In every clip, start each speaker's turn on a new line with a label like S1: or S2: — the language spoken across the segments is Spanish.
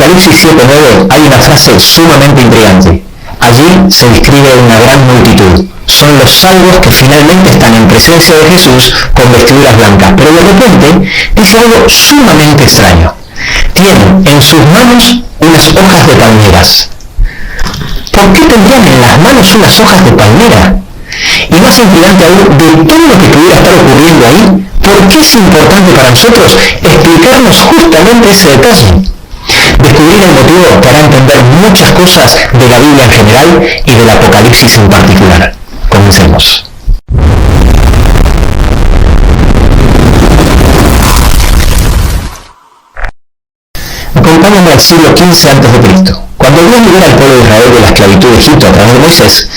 S1: Apocalipsis 7:9 hay una frase sumamente intrigante. Allí se describe una gran multitud. Son los salvos que finalmente están en presencia de Jesús con vestiduras blancas. Pero de repente dice algo sumamente extraño. Tienen en sus manos unas hojas de palmeras. ¿Por qué tendrían en las manos unas hojas de palmera? Y más intrigante aún, de todo lo que pudiera estar ocurriendo ahí, ¿por qué es importante para nosotros explicarnos justamente ese detalle? Descubrir el motivo te hará entender muchas cosas de la Biblia en general y del Apocalipsis en particular. Comencemos. Acompáñame al siglo XV a.C. Cuando Dios libera al pueblo de Israel de la esclavitud de Egipto a través de Moisés,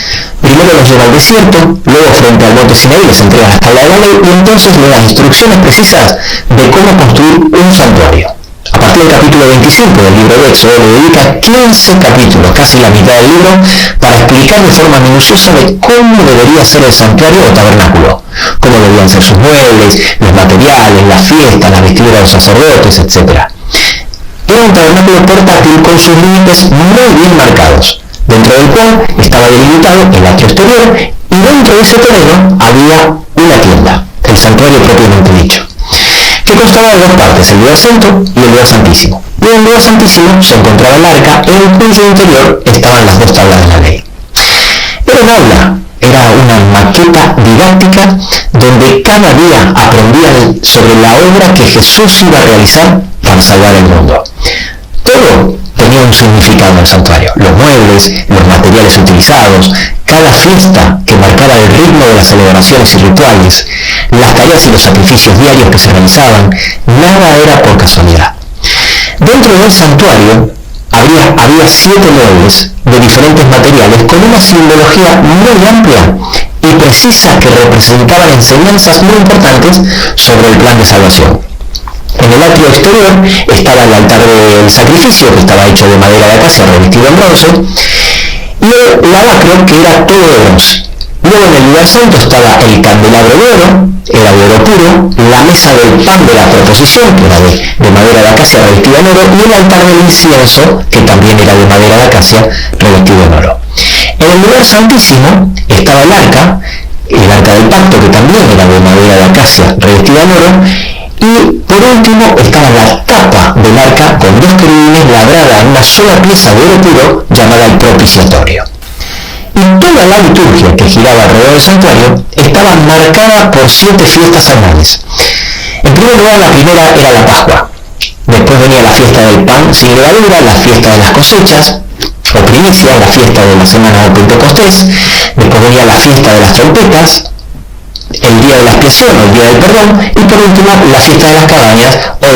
S1: primero los lleva al desierto, luego frente al monte Sinaí les entrega la tabla de la ley y entonces le da instrucciones precisas de cómo construir un santuario. A partir del capítulo 25 del libro de Éxodo le dedica 15 capítulos, casi la mitad del libro, para explicar de forma minuciosa de cómo debería ser el santuario o tabernáculo, cómo debían ser sus muebles, los materiales, las fiestas, las vestiduras de los sacerdotes, etc. Era un tabernáculo portátil con sus límites muy bien marcados, dentro del cual estaba delimitado el atrio exterior y dentro de ese terreno había una tienda, el santuario propiamente dicho, que constaba de dos partes, el lugar santo y el lugar santísimo. Y en el lugar santísimo se encontraba el arca, en cuyo interior estaban las dos tablas de la ley. Era un aula, era una maqueta didáctica donde cada día aprendían sobre la obra que Jesús iba a realizar para salvar el mundo. Todo tenía un significado en el santuario. Los muebles, los materiales utilizados, cada fiesta que marcaba el ritmo de las celebraciones y rituales, las tareas y los sacrificios diarios que se realizaban, nada era por casualidad. Dentro del santuario había 7 muebles de diferentes materiales con una simbología muy amplia y precisa que representaban enseñanzas muy importantes sobre el plan de salvación. En el atrio exterior estaba el altar del sacrificio, que estaba hecho de madera de acacia revestido en bronce, y el lavacro, que era todo de bronce. Luego en el lugar santo estaba el candelabro de oro, era de oro puro, la mesa del pan de la proposición, que era de madera de acacia revestida en oro, y el altar del incienso, que también era de madera de acacia revestido en oro. En el lugar santísimo estaba el arca del pacto, que también era de madera de acacia revestida en oro, y por último estaba la tapa del arca con 2 querubines labrada en una sola pieza de oro puro llamada el propiciatorio. Y toda la liturgia que giraba alrededor del santuario estaba marcada por 7 fiestas anuales. En primer lugar, la primera era la Pascua. Después venía la fiesta del pan sin levadura, la fiesta de las cosechas, o primicia, la fiesta de la semana de Pentecostés. Después venía la fiesta de las trompetas, el día de la expiación o el día del perdón, y por último la fiesta de las cabañas o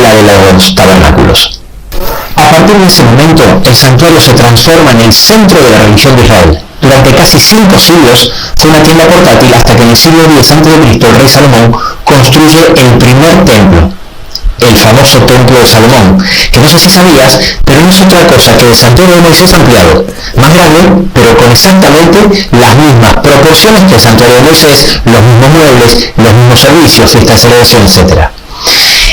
S1: la de los tabernáculos. A partir de ese momento, el santuario se transforma en el centro de la religión de Israel. Durante casi 5 siglos fue una tienda portátil hasta que en el siglo X a.C. el rey Salomón construye el primer templo, el famoso templo de Salomón, que no sé si sabías, pero no es otra cosa que el santuario de Moisés ampliado, más grande, pero con exactamente las mismas proporciones que el santuario de Moisés, los mismos muebles, los mismos servicios, fiestas de celebración, etc.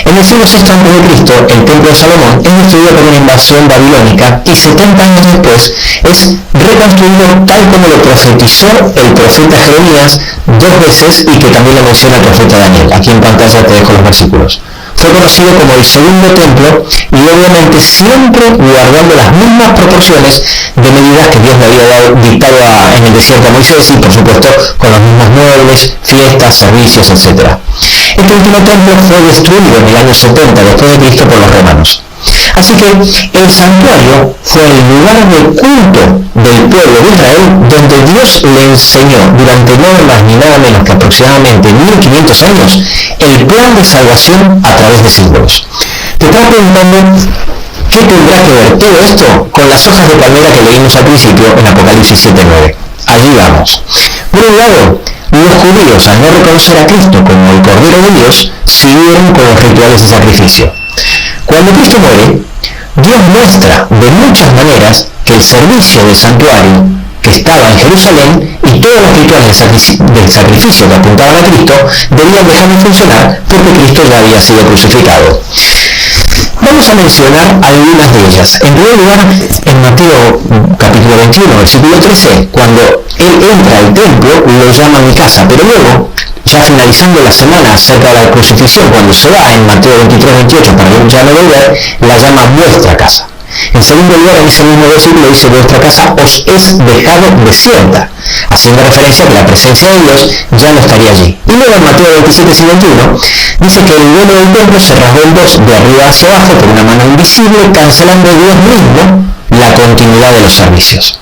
S1: En el siglo VI a.C., el templo de Salomón es destruido por una invasión babilónica y 70 años después es reconstruido tal como lo profetizó el profeta Jeremías 2 veces y que también lo menciona el profeta Daniel. Aquí en pantalla te dejo los versículos. Fue conocido como el segundo templo y obviamente siempre guardando las mismas proporciones de medidas que Dios le había dictado en el desierto a Moisés y por supuesto con los mismos muebles, fiestas, servicios, etc. Este último templo fue destruido en el año 70 después de Cristo por los romanos. Así que el santuario fue el lugar de culto del pueblo de Israel donde Dios le enseñó durante nada más ni nada menos que aproximadamente 1500 años el plan de salvación a través de símbolos. Te estás preguntando qué tendrá que ver todo esto con las hojas de palmera que leímos al principio en Apocalipsis 7:9. Allí vamos. Por un lado, los judíos, al no reconocer a Cristo como el Cordero de Dios, siguieron con los rituales de sacrificio. Cuando Cristo muere, Dios muestra de muchas maneras que el servicio del santuario que estaba en Jerusalén y todos los rituales del sacrificio que apuntaban a Cristo debían dejar de funcionar porque Cristo ya había sido crucificado. vamos a mencionar algunas de ellas. En primer lugar, en Mateo capítulo 21, versículo 13, cuando él entra al templo, lo llama mi casa, pero luego, ya finalizando la semana acerca de la crucifixión, cuando se va en Mateo 23, 28, para ya no volver, la llama vuestra casa. En segundo lugar, en ese mismo versículo dice, vuestra casa os es dejado desierta, haciendo referencia a que la presencia de Dios ya no estaría allí. Y luego en Mateo 27, 51, dice que el velo del templo se rasgó en dos, de arriba hacia abajo, por una mano invisible, cancelando Dios mismo la continuidad de los servicios.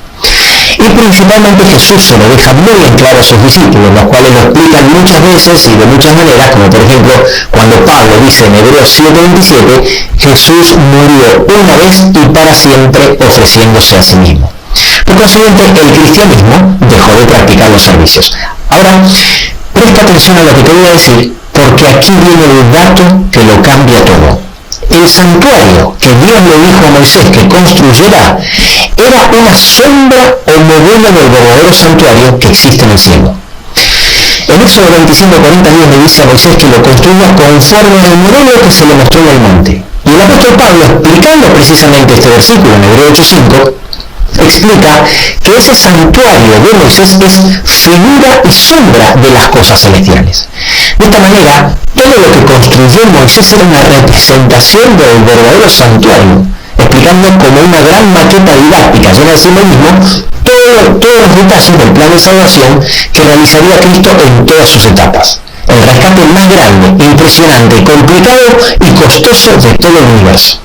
S1: Y principalmente Jesús se lo deja muy en claro a sus discípulos, los cuales lo explican muchas veces y de muchas maneras, como por ejemplo cuando Pablo dice en Hebreos 7:27, Jesús murió una vez y para siempre ofreciéndose a sí mismo. Por consiguiente, el cristianismo dejó de practicar los servicios. Ahora, presta atención a lo que te voy a decir, porque aquí viene el dato que lo cambia todo. El santuario que Dios le dijo a Moisés que construyera era una sombra o modelo del verdadero santuario que existe en el cielo. En Éxodo 25:40 Dios le dice a Moisés que lo construya conforme al modelo que se le mostró en el monte. Y el apóstol Pablo, explicando precisamente este versículo en Hebreos 8:5, explica que ese santuario de Moisés es figura y sombra de las cosas celestiales. De esta manera, todo lo que construyó Moisés era una representación del verdadero santuario, explicando como una gran maqueta didáctica llena de simbolismo todos los detalles del plan de salvación que realizaría Cristo en todas sus etapas. El rescate más grande, impresionante, complicado y costoso de todo el universo.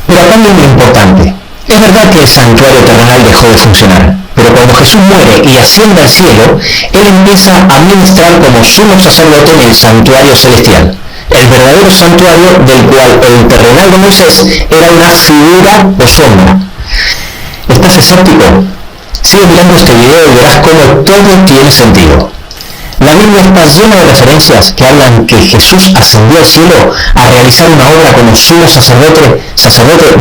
S1: Pero acá viene lo importante. Es verdad que el santuario terrenal dejó de funcionar, pero cuando Jesús muere y asciende al cielo, Él empieza a ministrar como sumo sacerdote en el santuario celestial, el verdadero santuario del cual el terrenal de Moisés era una figura o sombra. ¿Estás escéptico? Sigue mirando este video y verás cómo todo tiene sentido. La Biblia está llena de referencias que hablan que Jesús ascendió al cielo a realizar una obra como sumo sacerdote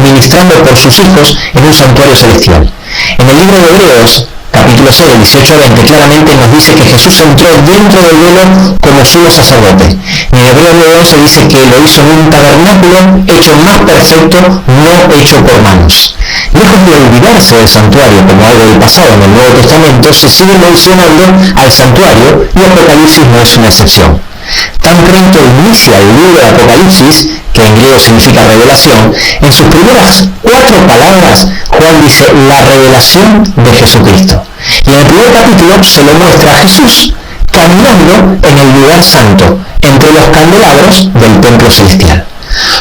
S1: ministrando por sus hijos en un santuario celestial. En el libro de Hebreos, capítulo 6, del 18 al 20, claramente nos dice que Jesús entró dentro del velo como sumo sacerdote. En Hebreos 9:11 dice que lo hizo en un tabernáculo hecho más perfecto, no hecho por manos. Lejos de olvidarse del santuario como algo del pasado en el Nuevo Testamento, se sigue mencionando al santuario y Apocalipsis no es una excepción. Tan pronto inicia el libro de Apocalipsis, que en griego significa revelación, en sus primeras 4 palabras, Juan dice la revelación de Jesucristo. Y en el primer capítulo se le muestra a Jesús caminando en el lugar santo, entre los candelabros del templo celestial.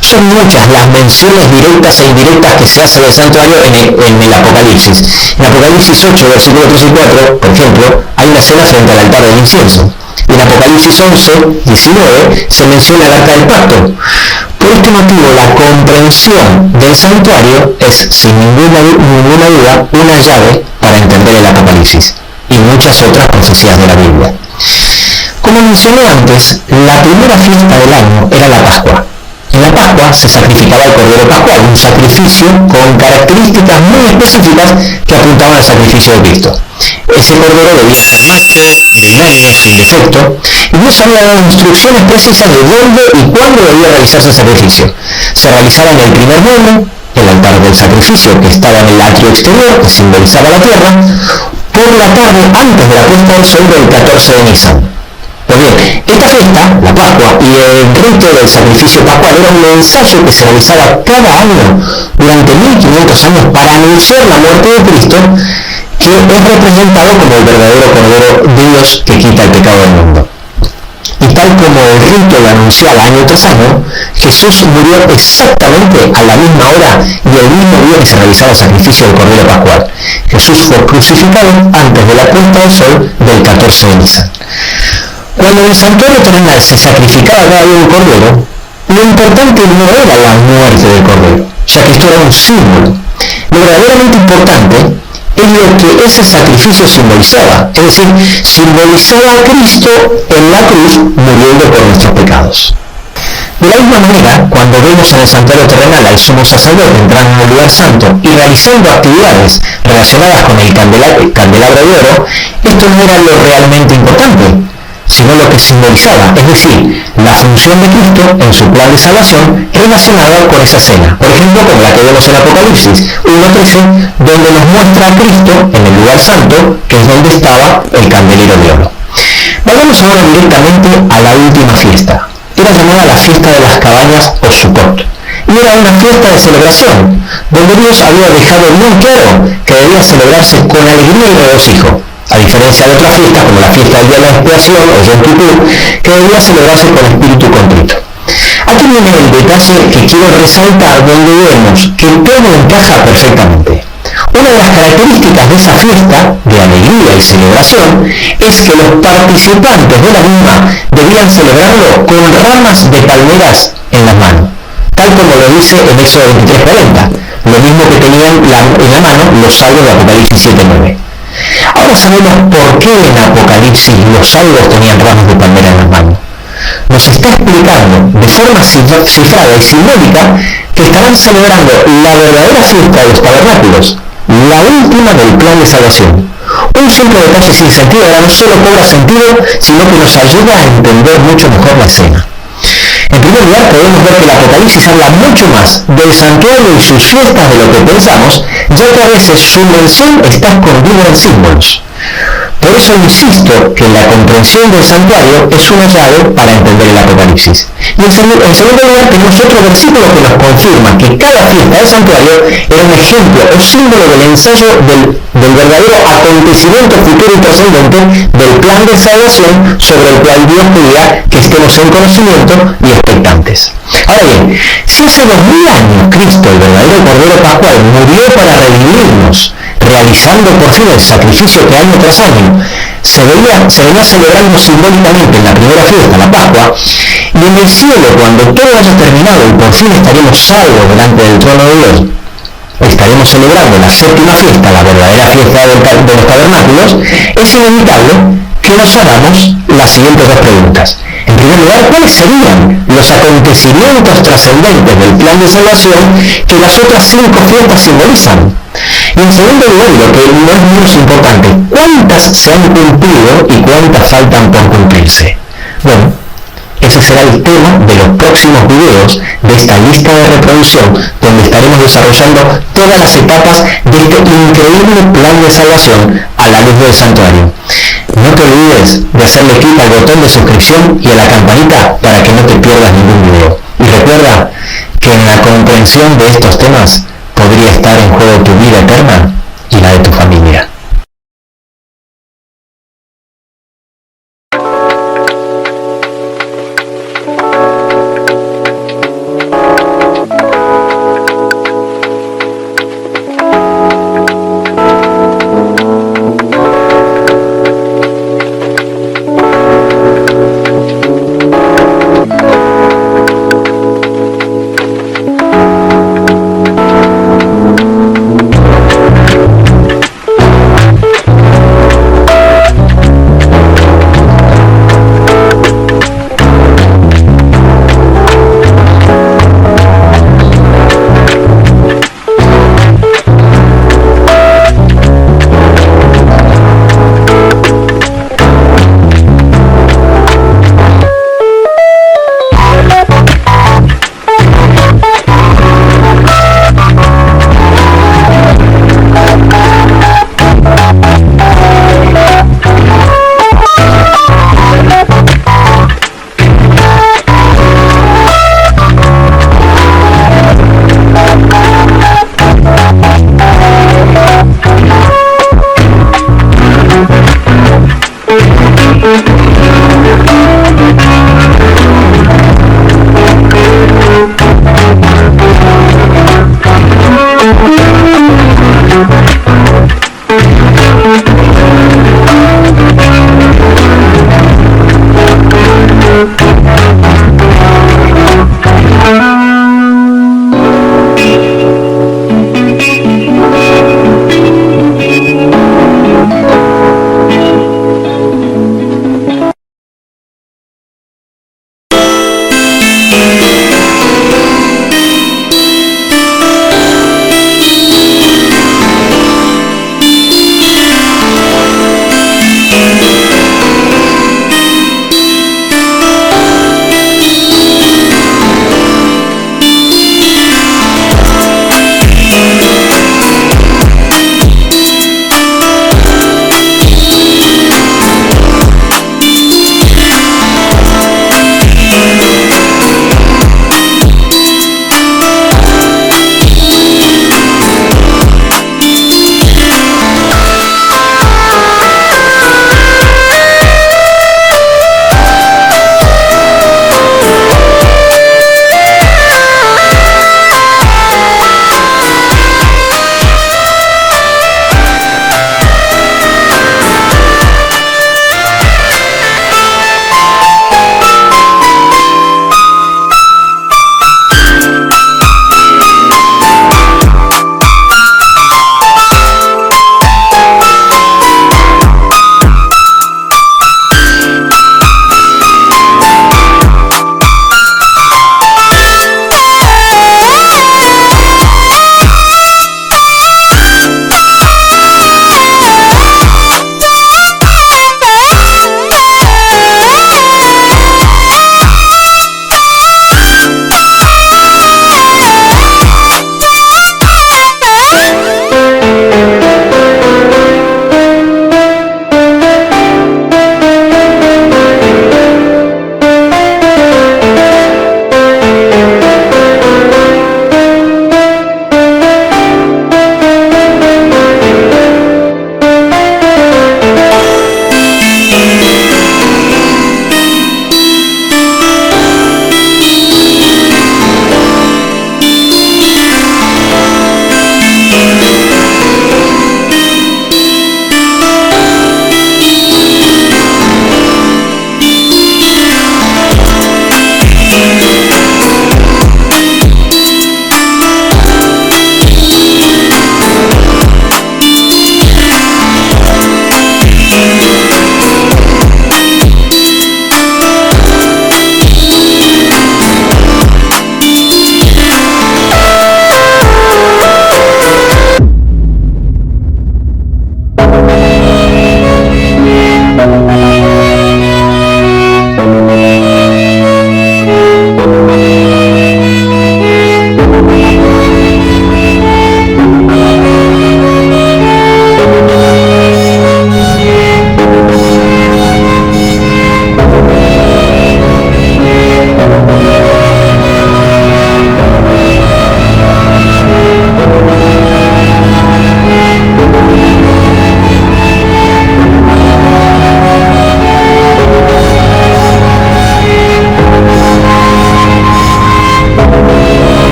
S1: Son muchas las menciones directas e indirectas que se hacen del santuario en el Apocalipsis. En Apocalipsis 8, versículos 3 y 4, por ejemplo, hay una escena frente al altar del incienso. Y en Apocalipsis 11, 19, se menciona el arca del pacto. Por este motivo, la comprensión del santuario es, sin ninguna duda, una llave para entender el Apocalipsis y muchas otras profecías de la Biblia. Como mencioné antes, la primera fiesta del año era la Pascua. En la Pascua se sacrificaba el Cordero Pascual, un sacrificio con características muy específicas que apuntaban al sacrificio de Cristo. Ese Cordero debía ser macho, idóneo, sin defecto, y Dios había dado instrucciones precisas de dónde y cuándo debía realizarse el sacrificio. Se realizaba en el primer domo, el altar del sacrificio que estaba en el atrio exterior, que simbolizaba la tierra, por la tarde antes de la puesta del sol del 14 de Nisan. Pues bien, esta fiesta, la Pascua, y el rito del sacrificio pascual era un ensayo que se realizaba cada año durante 1500 años para anunciar la muerte de Cristo, que es representado como el verdadero Cordero de Dios que quita el pecado del mundo. Y tal como el rito lo anunciaba año tras año, Jesús murió exactamente a la misma hora y el mismo día que se realizaba el sacrificio del Cordero Pascual. Jesús fue crucificado antes de la puesta del sol del 14 de Nisan. Cuando en el santuario terrenal se sacrificaba cada día un cordero, lo importante no era la muerte del cordero, ya que esto era un símbolo. Lo verdaderamente importante es lo que ese sacrificio simbolizaba, es decir, simbolizaba a Cristo en la cruz muriendo por nuestros pecados. De la misma manera, cuando vemos en el santuario terrenal al sumo sacerdote entrando en el lugar santo y realizando actividades relacionadas con el candelabro de oro, esto no era lo realmente importante, sino lo que simbolizaba, es decir, la función de Cristo en su plan de salvación relacionada con esa cena. Por ejemplo, como la que vemos en Apocalipsis 1:13, donde nos muestra a Cristo en el lugar santo, que es donde estaba el candelero de oro. Vayamos ahora directamente a la última fiesta. Era llamada la fiesta de las cabañas o Sukkot, y era una fiesta de celebración, donde Dios había dejado bien claro que debía celebrarse con alegría y regocijo, a diferencia de otras fiestas como la fiesta del día de la expiación o Yom Kippur, que debía celebrarse con espíritu contrito. Aquí viene el detalle que quiero resaltar, donde vemos que todo encaja perfectamente. Una de las características de esa fiesta de alegría y celebración es que los participantes de la misma debían celebrarlo con ramas de palmeras en las manos, tal como lo dice en Éxodo 23:40, lo mismo que tenían en la mano los salvos de Apocalipsis 7:9. Ahora sabemos por qué en Apocalipsis los salvos tenían ramas de palmera en las manos. Nos está explicando de forma cifrada y simbólica que estarán celebrando la verdadera fiesta de los tabernáculos, la última del plan de salvación. Un simple detalle sin sentido ahora no solo cobra sentido, sino que nos ayuda a entender mucho mejor la escena. En primer lugar, podemos ver que el Apocalipsis habla mucho más del santuario y sus fiestas de lo que pensamos, ya que a veces su mención está escondida en símbolos. Por eso insisto que la comprensión del santuario es una llave para entender el Apocalipsis. Y en segundo lugar, tenemos otro versículo que nos confirma que cada fiesta del santuario era un ejemplo o símbolo del ensayo del verdadero acontecimiento futuro y trascendente del plan de salvación sobre el cual Dios pedía que estemos en conocimiento y expectantes. Ahora bien, si hace 2000 años Cristo, el verdadero Cordero Pascual, murió para redimirnos, realizando por fin el sacrificio que año tras año se venía celebrando simbólicamente en la primera fiesta, la Pascua, y en el cielo, cuando todo haya terminado y por fin estaremos salvos delante del trono de Dios, estaremos celebrando la séptima fiesta, la verdadera fiesta de los tabernáculos, es inevitable que nos hagamos las siguientes dos preguntas. En primer lugar, ¿cuáles serían los acontecimientos trascendentes del plan de salvación que las otras 5 fiestas simbolizan? Y en segundo lugar, y lo que no es menos importante, ¿cuántas se han cumplido y cuántas faltan por cumplirse? Bueno, ese será el tema de los próximos videos de esta lista de reproducción, donde estaremos desarrollando todas las etapas de este increíble plan de salvación a la luz del santuario. No te olvides de hacerle clic al botón de suscripción y a la campanita para que no te pierdas ningún video. Y recuerda que en la comprensión de estos temas podría estar en juego tu vida eterna y la de tu familia.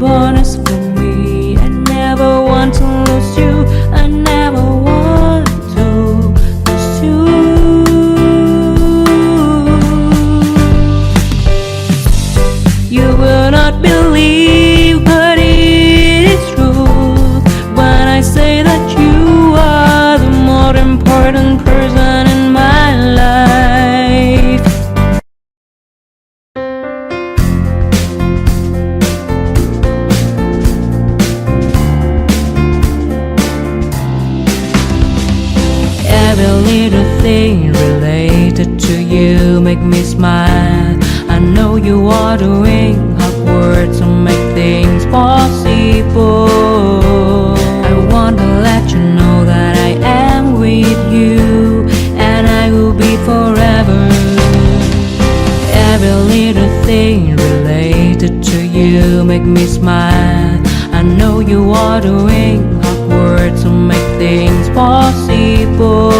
S2: bonus for me. I never want to lose you. I never want to lose you. You will not believe, but it is true when I say that you are the more important person in my life. Every little thing related to you make me smile. I know you are doing hard work to make things possible. I want to let you know that I am with you, and I will be forever. Every little thing related to you make me smile. I know you are doing hard work to make things possible.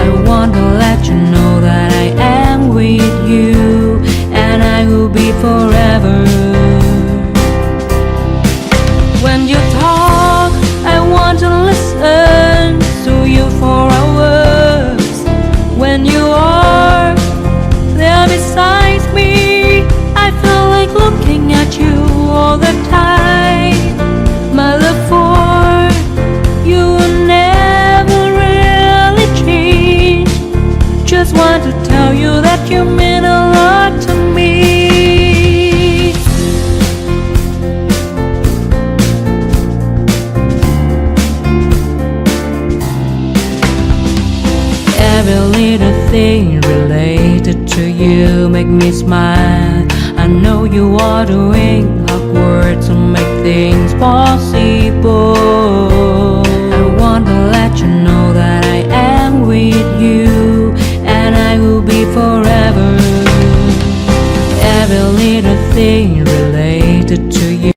S2: I want to let you know that I am with you, and I will be forever. When you talk, I want to listen to you for hours. When you are there beside me, I feel like looking at you all the time. My love for you will never really change. Just want to tell you that you mean a lot to me. Every little thing related to you make me smile. I know you are doing hard work to make things possible. I want to let you know that I am with you, and I will be forever. Every little thing related to you.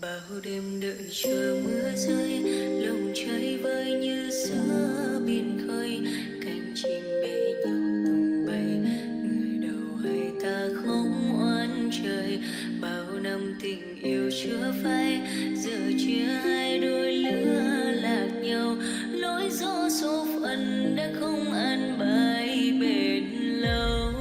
S2: bao đêm đợi chờ mưa rơi, lòng chơi vơi như giữa biển khơi, cánh chim bé nhau tung bay, người đầu hay ta không oán trời. Bao năm tình yêu chưa phai, giờ chia hai đôi lứa lạc nhau, lối gió số phận đã không an bài bền lâu.